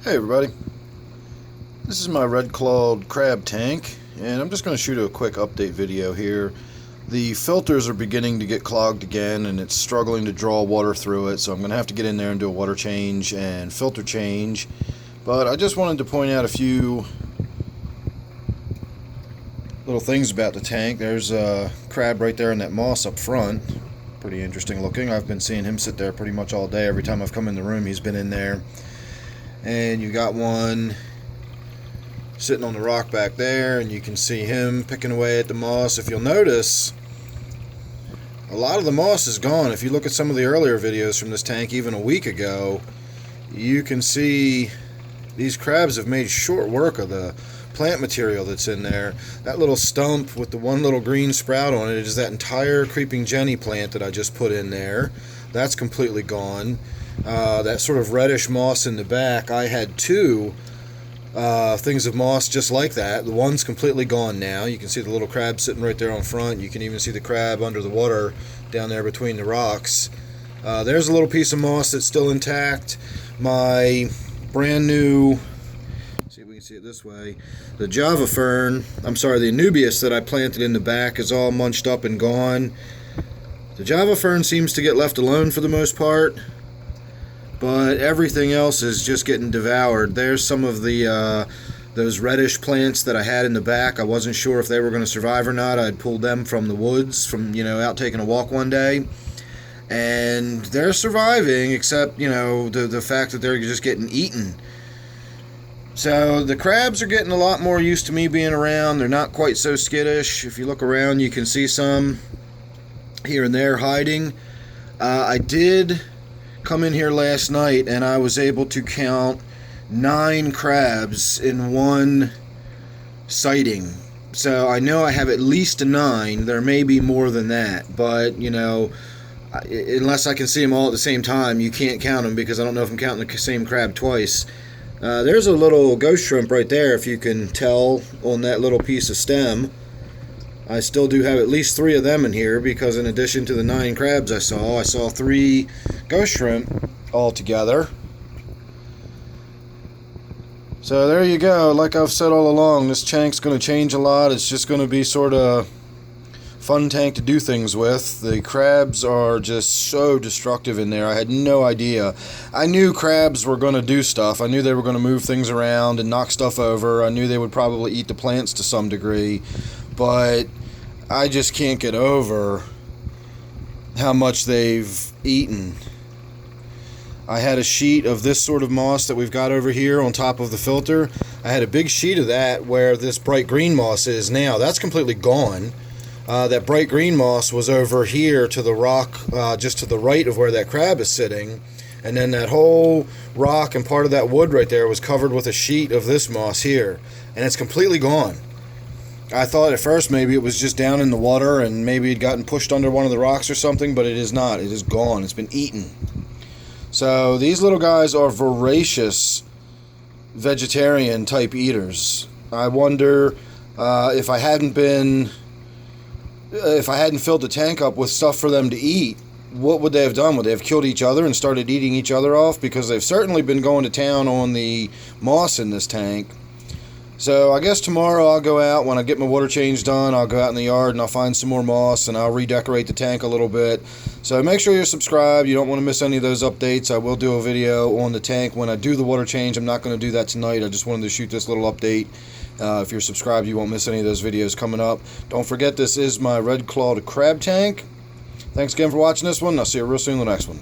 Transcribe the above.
Hey everybody, this is my red clawed crab tank, and I'm just going to shoot a quick update video here. The filters are beginning to get clogged again, and it's struggling to draw water through it, so I'm going to have to get in there and do a water change and filter change. But I just wanted to point out a few little things about the tank. There's a crab right there in that moss up front. Pretty interesting looking. I've been seeing him sit there pretty much all day. Every time I've come in the room, he's been in there. And you got one sitting on the rock back there, and you can see him picking away at the moss. If you'll notice, a lot of the moss is gone. If you look at some of the earlier videos from this tank, even a week ago, you can see these crabs have made short work of the plant material that's in there. That little stump with the one little green sprout on it is that entire creeping jenny plant that I just put in there. That's completely gone. That sort of reddish moss in the back, I had two things of moss just like that. The one's completely gone now. You can see the little crab sitting right there on front. You can even see the crab under the water down there between the rocks. There's a little piece of moss that's still intact. My brand new, see if we can see it this way, the Java fern, the anubias that I planted in the back is all munched up and gone. The Java fern seems to get left alone for the most part, but everything else is just getting devoured. There's some of the those reddish plants that I had in the back. I wasn't sure if they were going to survive or not. I'd pulled them from the woods, from out taking a walk one day, and they're surviving, except the fact that they're just getting eaten. So the crabs are getting a lot more used to me being around. They're not quite so skittish. If you look around, you can see some here and there hiding. I did come in here last night, and I was able to count 9 crabs in one sighting. So I know I have at least a 9. There may be more than that, but unless I can see them all at the same time, you can't count them, because I don't know if I'm counting the same crab twice. There's a little ghost shrimp right there, if you can tell on that little piece of stem. I still do have at least 3 of them in here, because in addition to the 9 crabs I saw 3 ghost shrimp altogether. So there you go. Like I've said all along, this tank's going to change a lot. It's just going to be sort of fun tank to do things with. The crabs are just so destructive in there. I had no idea. I knew crabs were going to do stuff. I knew they were going to move things around and knock stuff over. I knew they would probably eat the plants to some degree. But I just can't get over how much they've eaten. I had a sheet of this sort of moss that we've got over here on top of the filter. I had a big sheet of that where this bright green moss is now. That's completely gone. That bright green moss was over here to the rock, just to the right of where that crab is sitting. And then that whole rock and part of that wood right there was covered with a sheet of this moss here. And it's completely gone. I thought at first maybe it was just down in the water and maybe it gotten pushed under one of the rocks or something, but it is not. It is gone. It's been eaten. So these little guys are voracious vegetarian type eaters. I wonder if I hadn't filled the tank up with stuff for them to eat, what would they have done? Would they have killed each other and started eating each other off? Because they've certainly been going to town on the moss in this tank. So I guess tomorrow I'll go out, when I get my water change done, I'll go out in the yard and I'll find some more moss and I'll redecorate the tank a little bit. So make sure you're subscribed. You don't want to miss any of those updates. I will do a video on the tank when I do the water change. I'm not going to do that tonight. I just wanted to shoot this little update. If you're subscribed, you won't miss any of those videos coming up. Don't forget, this is my red clawed crab tank. Thanks again for watching this one. I'll see you real soon in the next one.